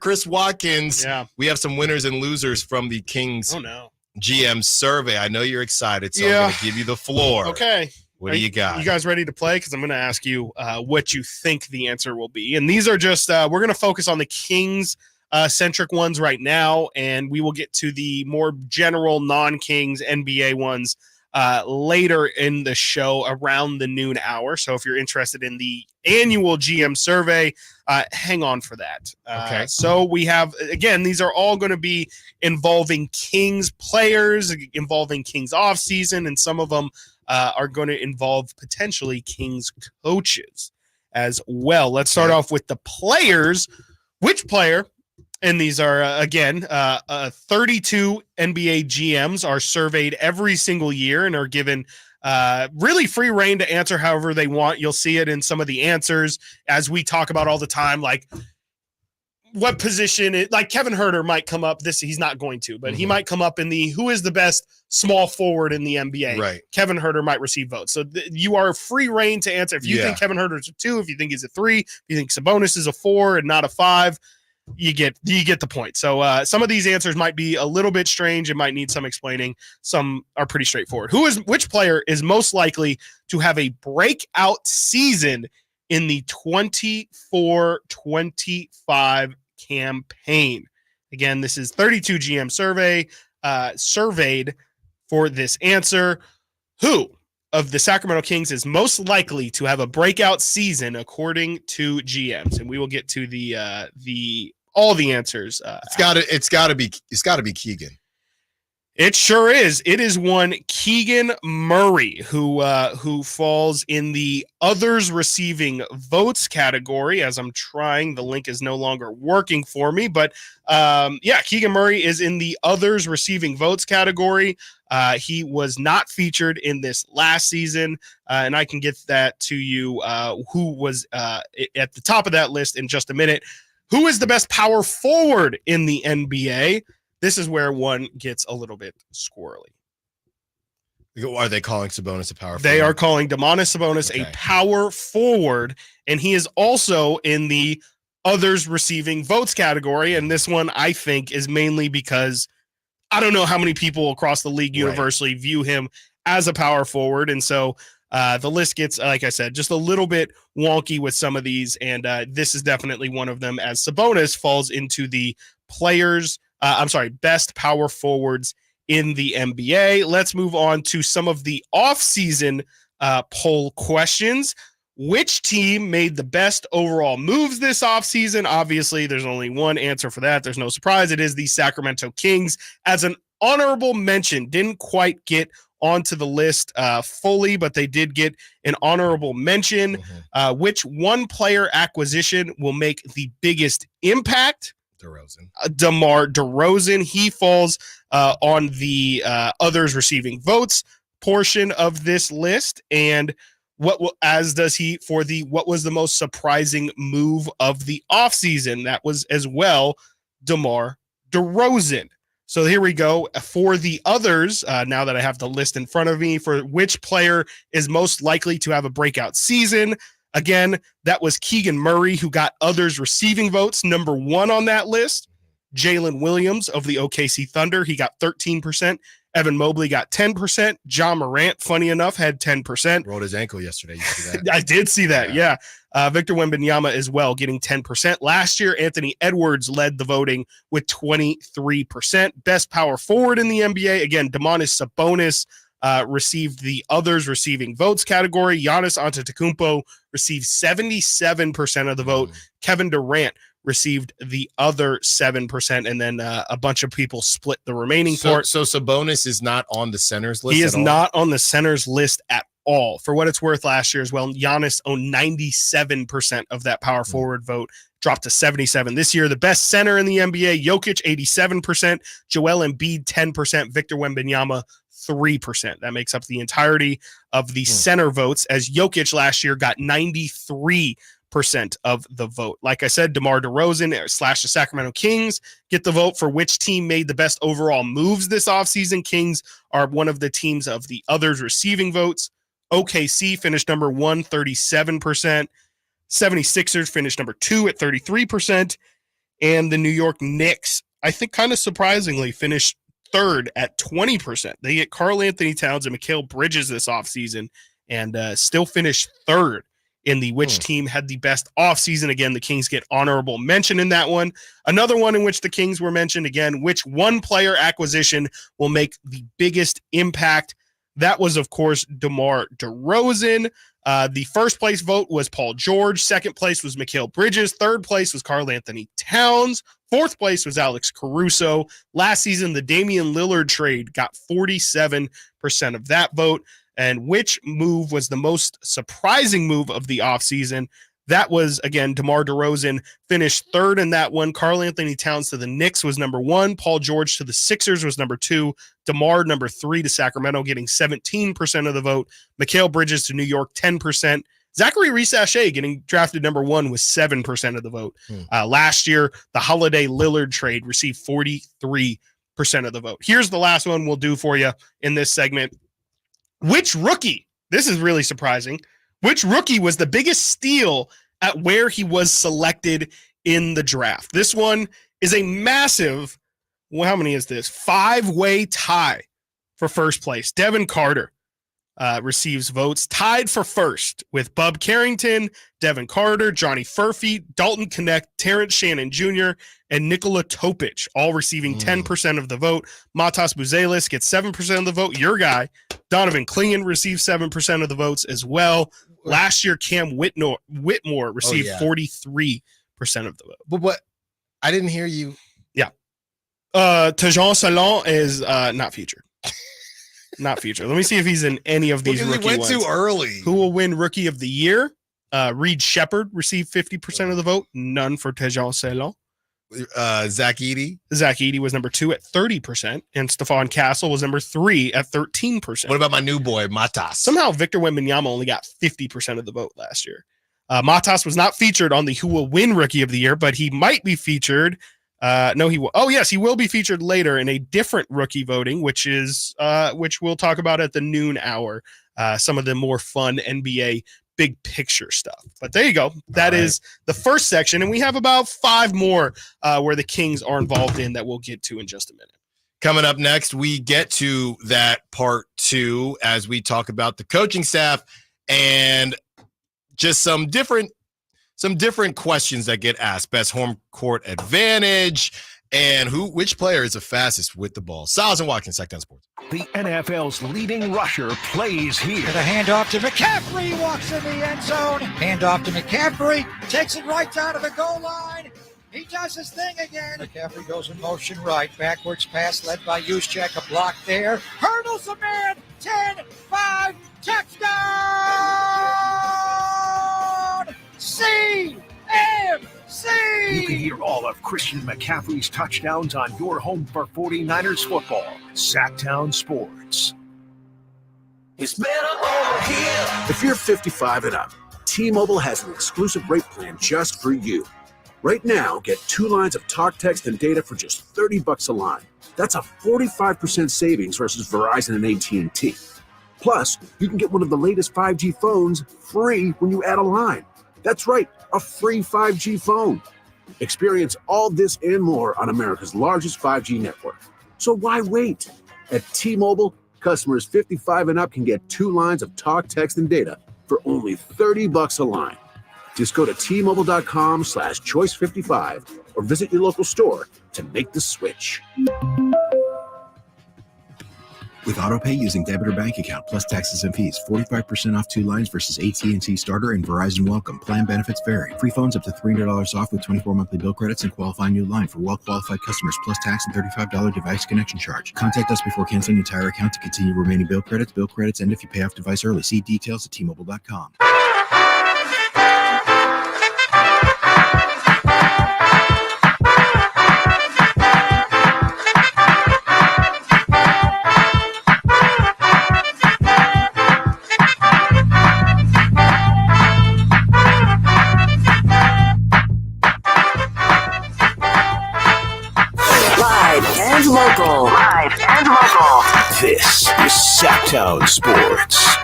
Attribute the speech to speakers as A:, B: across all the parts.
A: Chris Watkins.
B: Yeah.
A: We have some winners and losers from the Kings GM survey. I know you're excited, so I'm going to give you the floor.
B: Okay.
A: What do you got?
B: You guys ready to play? Because I'm going to ask you what you think the answer will be. And these are just, we're going to focus on the Kings centric ones right now, and we will get to the more general non-Kings NBA ones later in the show around the noon hour. So if you're interested in the annual GM survey, hang on for that.
A: Okay.
B: So we have, again, these are all going to be involving Kings players, involving Kings offseason, and some of them are going to involve potentially Kings coaches as well. Let's start off with the players. Which player? And these are, again, 32 NBA GMs are surveyed every single year and are given really free reign to answer however they want. You'll see it in some of the answers as we talk about all the time, like what position, like Kevin Huerter might come up. He's not going to, but he might come up in the who is the best small forward in the NBA.
A: Right.
B: Kevin Huerter might receive votes. So you are free reign to answer. If you think Kevin Huerter's a 2, if you think he's a 3, if you think Sabonis is a 4 and not a 5, you get the point. So some of these answers might be a little bit strange. It might need some explaining. Some are pretty straightforward. Which player is most likely to have a breakout season in the 24-25 campaign? Again, this is 32 GM surveyed for this answer. Who of the Sacramento Kings is most likely to have a breakout season according to GMs? And we will get to all the answers.
A: It's got to be Keegan.
B: It sure is. It is one Keegan Murray who falls in the others receiving votes category. As I'm trying, the link is no longer working for me, but Keegan Murray is in the others receiving votes category. He was not featured in this last season, and I can get that to you. Who was at the top of that list in just a minute? Who is the best power forward in the NBA? This is where one gets a little bit squirrely.
A: Are they calling Sabonis a power forward?
B: They are calling Domantas Sabonis a power forward, and he is also in the others receiving votes category. And this one, I think, is mainly because I don't know how many people across the league universally view him as a power forward. And so the list gets, like I said, just a little bit wonky with some of these. And this is definitely one of them, as Sabonis falls into the best power forwards in the NBA. Let's move on to some of the offseason poll questions. Which team made the best overall moves this offseason? Obviously, there's only one answer for that. There's no surprise. It is the Sacramento Kings. As an honorable mention, didn't quite get onto the list fully, but they did get an honorable mention. Which one player acquisition will make the biggest impact? DeMar DeRozan. He falls on the others receiving votes portion of this list, and as does he for the what was the most surprising move of the offseason. That was as well DeMar DeRozan. So here we go for the others. Now that I have the list in front of me for which player is most likely to have a breakout season. Again, that was Keegan Murray, who got others receiving votes. Number 1 on that list, Jalen Williams of the OKC Thunder. He got 13%. Evan Mobley got 10%. John Morant, funny enough, had 10%.
A: Rolled his ankle yesterday. You see that?
B: I did see that, yeah. Victor Wembanyama as well, getting 10%. Last year, Anthony Edwards led the voting with 23%. Best power forward in the NBA, again, Domantas Sabonis received the others receiving votes category. Giannis Antetokounmpo received 77% of the vote. Kevin Durant received the other 7%, and then a bunch of people split the remaining part.
A: So Sabonis is not on the centers list.
B: He is not on the centers list at all. For what it's worth, last year as well, Giannis owned 97% of that power forward vote, dropped to 77 this year. The best center in the NBA, Jokic, 87%, Joel Embiid, 10%, Victor Wembanyama, 3%. That makes up the entirety of the center votes, as Jokic last year got 93% of the vote. Like I said, DeMar DeRozan / the Sacramento Kings get the vote for which team made the best overall moves this offseason. Kings are one of the teams of the others receiving votes. OKC finished number 1, 37%. 76ers finished number 2 at 33%. And the New York Knicks, I think kind of surprisingly, finished third at 20%. They get Karl Anthony Towns and Mikal Bridges this offseason and still finish third in the which team had the best offseason. Again, the Kings get honorable mention in that one. Another one in which the Kings were mentioned, again, which one player acquisition will make the biggest impact? That was, of course, DeMar DeRozan. The first place vote was Paul George. Second place was Mikal Bridges. Third place was Karl Anthony Towns. Fourth place was Alex Caruso. Last season, the Damian Lillard trade got 47% of that vote. And which move was the most surprising move of the offseason? That was, again, DeMar DeRozan finished third in that one. Karl Anthony Towns to the Knicks was number one. Paul George to the Sixers was number two. DeMar, number three, to Sacramento, getting 17% of the vote. Mikal Bridges to New York, 10%. Zachary Reese-Sachet getting drafted number one with 7% of the vote. Last year, the Holiday Lillard trade received 43% of the vote. Here's the last one we'll do for you in this segment. Which rookie, this is really surprising, which rookie was the biggest steal at where he was selected in the draft? This one is a massive, well, how many is this? 5-way tie for first place. Devin Carter receives votes, tied for first with Bub Carrington, Devin Carter, Johnny Furphy, Dalton Connect, Terrence Shannon Jr., and Nikola Topic, all receiving 10% of the vote. Matas Buzelis gets 7% of the vote. Your guy, Donovan Clingan, receives 7% of the votes as well. Last year, Cam Whitmore received 43% of the vote.
A: But what? I didn't hear you.
B: Yeah. Tajon Salon is not featured. Not featured. Let me see if he's in any of these rookie ones.
A: He went too early.
B: Who will win Rookie of the Year? Reed Shepard received 50% of the vote. None for Tajon Salon.
A: Zach Edey.
B: Zach Edey was number two at 30%, and Stephon Castle was number three at 13%.
A: What about my new boy, Matas?
B: Somehow Victor Wembanyama only got 50% of the vote last year. Matas was not featured on the Who Will Win Rookie of the Year, but he might be featured. No, he will. Oh, yes, he will be featured later in a different rookie voting, which we'll talk about at the noon hour. Some of the more fun NBA big picture stuff. But there you go. That is the first section, and we have about 5 more where the Kings are involved in that we'll get to in just a minute.
A: Coming up next, we get to that part 2 as we talk about the coaching staff and just some different questions that get asked. Best home court advantage and which player is the fastest with the ball. Stiles Watkins, Sactown Sports.
C: The NFL's leading rusher plays here.
D: The handoff to McCaffrey, walks in the end zone. Handoff to McCaffrey, takes it right down to the goal line. He does his thing again. McCaffrey goes in motion right. Backwards pass led by Juszczyk. A block there. Hurdles a man. 10-5. Touchdown! CMC!
C: You can hear all of Christian McCaffrey's touchdowns on your home for 49ers football. Sactown Sports.
E: It's better over here. If you're 55 and up, T-Mobile has an exclusive rate plan just for you. Right now, get 2 lines of talk, text, and data for just $30 a line. That's a 45% savings versus Verizon and AT&T. Plus, you can get one of the latest 5G phones free when you add a line. That's right, a free 5G phone. Experience all this and more on America's largest 5G network. So why wait? At T-Mobile, customers 55 and up can get 2 lines of talk, text, and data for only $30 a line. Just go to T-Mobile.com/choice55 or visit your local store to make the switch.
F: With AutoPay using debit or bank account plus taxes and fees, 45% off 2 lines versus AT&T Starter and Verizon Welcome. Plan benefits vary. Free phones up to $300 off with 24 monthly bill credits and qualifying new line for well-qualified customers plus tax and $35 device connection charge. Contact us before canceling your entire account to continue remaining bill credits. Bill credits end if you pay off device early. See details at T-Mobile.com.
C: Live and local. This is Sactown Sports.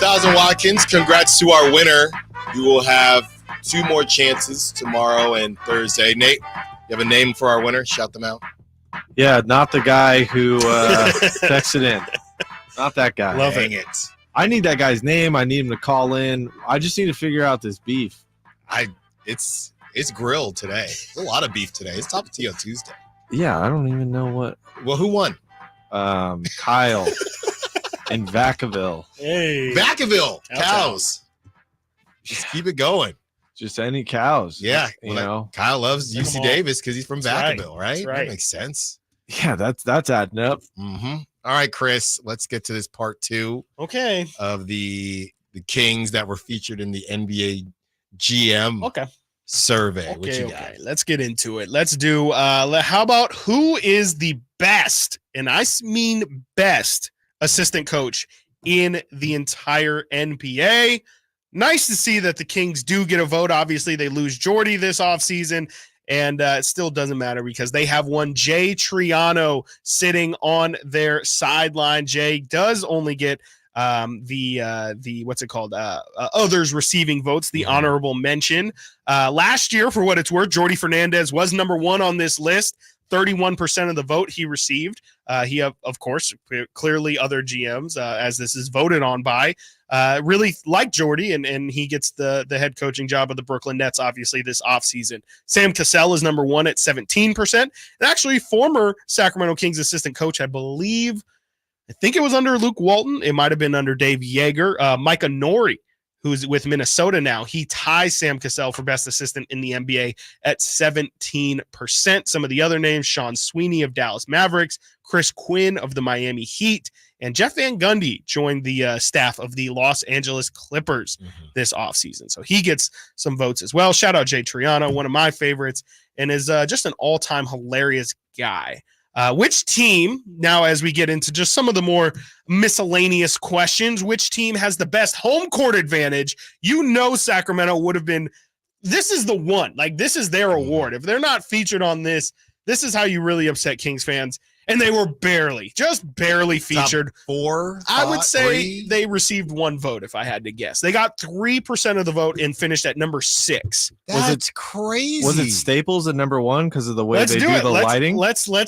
A: Stiles Watkins, congrats to our winner. You will have 2 more chances tomorrow and Thursday. Nate, you have a name for our winner? Shout them out.
G: Yeah, not the guy who texted in. Not that guy.
B: Love
A: Dang
B: it.
G: I need that guy's name. I need him to call in. I just need to figure out this beef.
A: It's grilled today. There's a lot of beef today. It's Top of Tea on Tuesday.
G: Yeah, I don't even know what.
A: Well, who won?
G: Kyle in Vacaville.
B: Hey.
A: Vacaville.
B: Ouch.
A: Cows. Just keep it going.
G: Just any cows.
A: Yeah.
G: You know.
A: Kyle loves
B: Come
A: UC
B: on.
A: Davis because he's from
B: That's
A: Vacaville,
B: right.
A: right?
B: That's right.
A: That makes sense.
G: Yeah, that's adding up.
A: Mm-hmm. All right, Chris, let's get to this part 2
B: Okay.
A: of the Kings that were featured in the NBA GM
B: Okay.
A: survey. What you
B: Okay.
A: got?
B: Let's get into it. Let's do how about who is the best, and I mean best, assistant coach in the entire NBA? Nice to see that the Kings do get a vote. Obviously, they lose Jordy this offseason, and it still doesn't matter because they have one Jay Triano sitting on their sideline. Jay does only get the what's it called? Others receiving votes, the honorable mention. Last year, for what it's worth, Jordy Fernandez was number 1 on this list. 31% of the vote he received. He, of course, clearly other GMs, as this is voted on by, really like Jordy, and he gets the head coaching job of the Brooklyn Nets, obviously, this offseason. Sam Cassell is number 1 at 17%. And actually, former Sacramento Kings assistant coach, I think it was under Luke Walton. It might have been under Dave Yeager. Micah Nori, who's with Minnesota now, he ties Sam Cassell for best assistant in the NBA at 17%. Some of the other names, Sean Sweeney of Dallas Mavericks, Chris Quinn of the Miami Heat, and Jeff Van Gundy joined the staff of the Los Angeles Clippers this offseason. So he gets some votes as well. Shout out Jay Triano, one of my favorites, and is just an all-time hilarious guy. Which team, now as we get into just some of the more miscellaneous questions, which team has the best home court advantage? You know Sacramento would have been, this is the one. Like, this is their award. If they're not featured on this, this is how you really upset Kings fans. And they were just barely featured.
A: Top 4?
B: I would say
A: 3?
B: they received 1 vote, if I had to guess. They got 3% of the vote and finished at number 6.
A: That's crazy.
G: Was it Staples at number 1 because of the way
B: Let's
G: they
B: do
G: do
B: it.
G: the lighting?
B: Let's play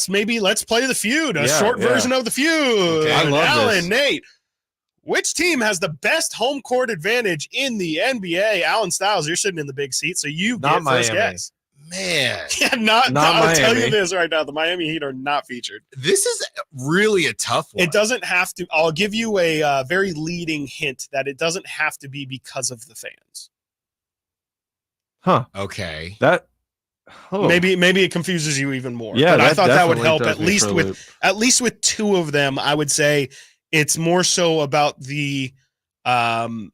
B: the feud, a
G: Yeah,
B: short
G: yeah.
B: version of the feud.
A: Okay.
G: I love
B: Alan,
G: this.
B: Nate, which team has the best home court advantage in the NBA? Alan Stiles, you're sitting in the big seat, so you
G: Not
B: get first
G: Miami.
B: guess.
A: Man,
B: Yeah, not I'll tell you
G: Miami.
B: this right now. The Miami Heat are not featured.
A: this is really a tough one.
B: It doesn't have to. I'll give you a very leading hint that it doesn't have to be because of the fans.
G: Huh.
A: Okay.
G: That. Oh.
B: Maybe it confuses you even more.
G: Yeah,
B: but I thought that would
G: definitely
B: help
G: throws me for a loop.
B: at least with 2 of them. I would say it's more so about the the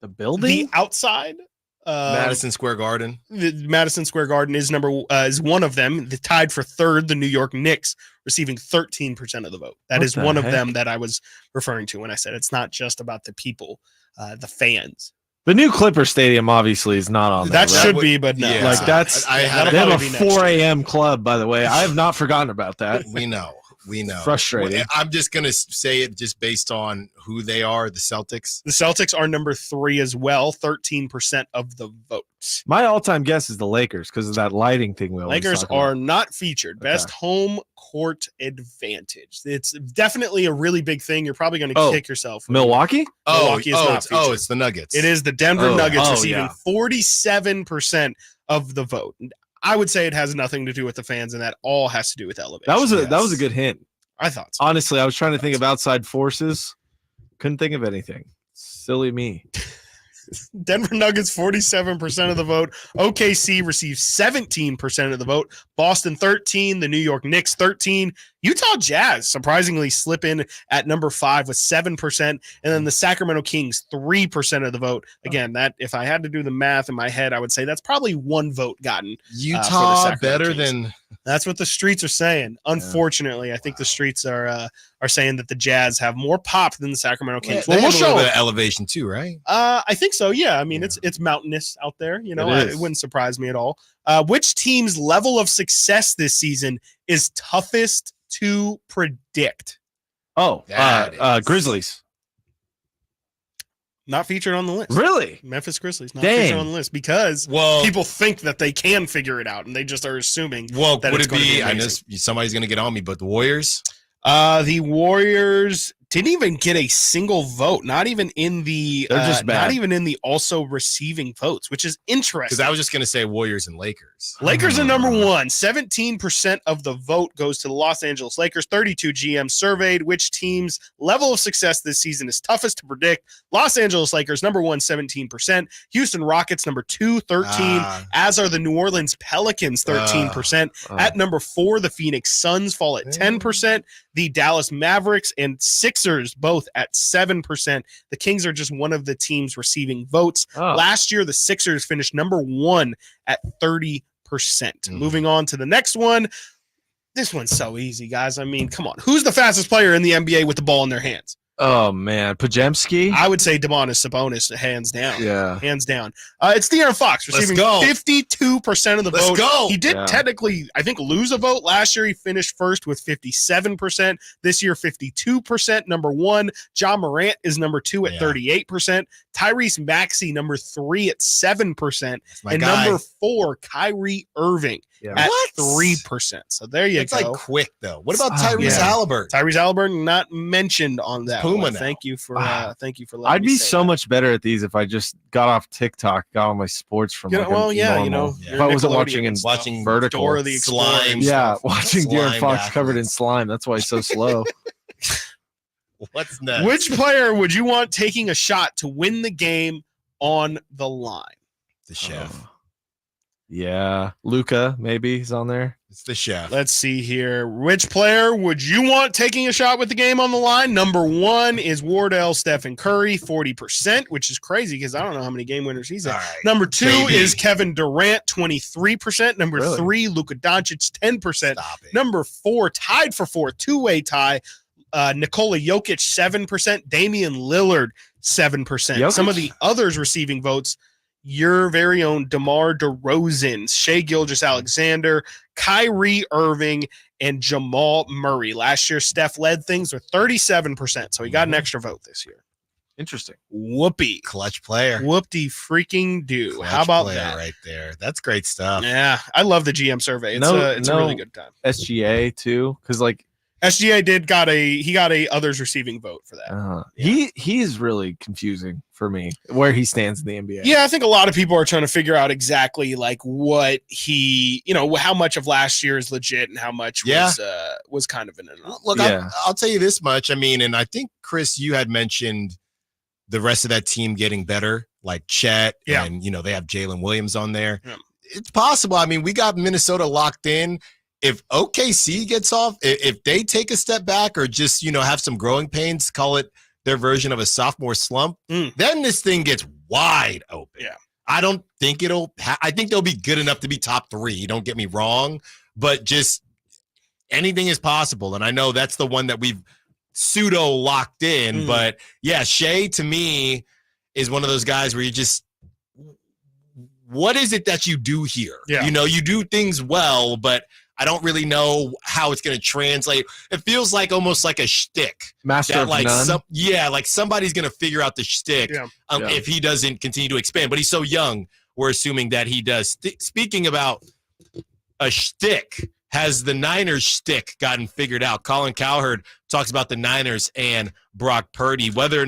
G: building.
B: the outside.
A: Madison Square Garden.
B: The Madison Square Garden is is one of them. The tied for 3rd, the New York Knicks, receiving 13% of the vote. That
G: What
B: is
G: the
B: one of
G: heck?
B: them that I was referring to when I said it's not just about the people, the fans.
G: The new Clipper Stadium obviously is not on there.
B: That
G: right?
B: should
A: would-
B: be, but no.
A: yeah.
G: Like that's
A: I had
B: that'll
G: they have
B: probably
G: a
B: be next
G: 4
B: year.
G: a.m. club, by the way. I have not forgotten about that.
A: We know.
G: Frustrating.
A: I'm just going to say it just based on who they are, the Celtics.
B: The Celtics are number 3 as well, 13% of the votes.
G: My all-time guess is the Lakers because of that lighting thing we always
B: Lakers
G: talk about.
B: are not featured. Best home court advantage. It's definitely a really big thing. You're probably going to
G: Oh,
B: kick yourself.
G: Milwaukee.
B: Milwaukee is not featured.
A: It's the Nuggets.
B: It is the Denver
G: Oh,
B: Nuggets
G: oh,
B: receiving
G: yeah.
B: 47% of the vote. I would say it has nothing to do with the fans, and that all has to do with elevation.
G: That was a
A: Yes.
G: good hint.
B: I thought so.
G: Honestly, I was trying to think of outside forces. Couldn't think of anything. Silly me.
B: Denver Nuggets, 47% of the vote. OKC receives 17% of the vote. Boston, 13. The New York Knicks, 13. Utah Jazz, surprisingly, slip in at number 5 with 7%. And then the Sacramento Kings, 3% of the vote. Again, that if I had to do the math in my head, I would say that's probably 1 vote gotten.
A: Utah
B: Sacramento
A: better
B: Kings.
A: than
B: That's what the streets are saying. Unfortunately, I think the streets are saying that the Jazz have more pop than the Sacramento Kings.
A: They
B: Well, we'll
A: have a little
B: show.
A: bit of elevation too, right?
B: I think so. Yeah. I mean,
A: Yeah.
B: it's mountainous out there. You know,
G: It
B: it
G: is.
B: wouldn't surprise me at all. Which team's level of success this season is toughest to predict?
G: Oh,
A: That is-
G: Grizzlies.
B: Not featured on the list.
G: Really?
B: Memphis Grizzlies not
G: Dang.
B: featured on the list because
A: Well,
B: people think that they can figure it out, and they just are assuming.
A: well,
B: that
A: would
B: it's
A: it
B: gonna be
A: be? I know
B: amazing.
A: somebody's going to get on me, but the Warriors.
B: The Warriors didn't even get a single vote. Not even in the.
G: They're just bad.
B: Not even in the also receiving votes, which is interesting.
A: Because I was just going to say Warriors and Lakers.
B: Lakers are number one. 17% of the vote goes to the Los Angeles Lakers. 32 GMs surveyed which team's level of success this season is toughest to predict. Los Angeles Lakers, number one, 17%. Houston Rockets, number two, 13. As are the New Orleans Pelicans, 13%. At number four, the Phoenix Suns fall at 10%. The Dallas Mavericks and Sixers both at 7%. The Kings are just one of the teams receiving votes. Last year, the Sixers finished number one at 30%. Moving on to the next one. This one's so easy, guys. I mean, come on. Who's the fastest player in the NBA with the ball in their hands?
G: Oh man, Pajemski.
B: I would say Domantas Sabonis, hands down.
G: Yeah.
B: Hands down. It's De'Aaron Fox receiving 52% of the vote.
A: Go.
B: He did technically, I think, lose a vote. Last year, he finished first with 57%. This year, 52%. Number one, John Morant is number two at 38%. Tyrese Maxey, number three at 7%.
A: My
B: And
A: guy.
B: number four, Kyrie Irving at
A: What?
B: 3%. So there you
A: It's
B: go.
A: like quick though. What about Tyrese
B: yeah.
A: Halliburton?
B: Tyrese Halliburton not mentioned on that.
A: Puma
B: one.
A: now.
B: Thank you for letting
G: I'd
B: me
G: be
B: say
G: so
B: that.
G: much better at these if I just got off TikTok, got all my sports from.
B: You
G: like
B: know, well,
G: a
B: yeah, you
G: normal-
B: know,
G: if
B: your
G: I wasn't
B: Nickelodeon
G: watching in
B: and stuff.
A: Watching
G: vertical.
B: Dora the Explorer.
A: Slime.
B: and
G: Yeah,
B: stuff.
G: watching De'Aaron
A: Slime
G: Fox covered in
A: athletes.
G: slime. That's why he's so slow.
A: What's next?
B: Which player would you want taking a shot to win the game on the line?
A: The chef.
G: Yeah, Luca maybe he's on there.
A: It's the chef.
B: Let's see here. Which player would you want taking a shot with the game on the line? Number one is Wardell Stephen Curry, 40%, which is crazy because I don't know how many game winners he's at.
A: All right.
B: Number two
A: Baby.
B: is Kevin Durant, 23%. Number
G: Really?
B: three, Luka Doncic, 10%.
A: Stop it.
B: Number four, tied for fourth, two-way tie. Nikola Jokic, 7%. Damian Lillard, 7%.
G: Jokic?
B: Some of the others receiving votes, your very own DeMar DeRozan, Shai Gilgeous-Alexander, Kyrie Irving, and Jamal Murray. Last year, Steph led things with 37%, so he got an extra vote this year.
G: Interesting.
B: Whoopee.
A: Clutch player.
B: Whoopty freaking do.
A: Clutch
B: How about
A: player
B: that?
A: right there? That's great stuff.
B: Yeah, I love the GM survey. It's a really good time.
G: SGA too, because like
B: SGA got a others receiving vote for that.
G: he is really confusing for me where he stands in the NBA.
B: Yeah, I think a lot of people are trying to figure out exactly like what he, how much of last year is legit and how much was kind of an
A: Look,
G: Yeah.
A: I'll tell you this much. I mean, and I think Chris, you had mentioned the rest of that team getting better, like Chet, and they have Jalen Williams on there.
B: Yeah.
A: It's possible. I mean, we got Minnesota locked in. If OKC gets off, if they take a step back or just have some growing pains, call it their version of a sophomore slump, then this thing gets wide open.
B: Yeah.
A: I don't think I think they'll be good enough to be top three. Don't get me wrong, but just anything is possible. And I know that's the one that we've pseudo locked in, but yeah, Shai to me is one of those guys where you just, what is it that you do here?
B: Yeah.
A: You do things well, but I don't really know how it's going to translate. It feels like almost like a shtick.
G: Master
A: That
G: of
A: like
G: none.
A: like somebody's going to figure out the shtick if he doesn't continue to expand. But he's so young, we're assuming that he does. Speaking about a shtick, has the Niners shtick gotten figured out? Colin Cowherd talks about the Niners and Brock Purdy, whether or not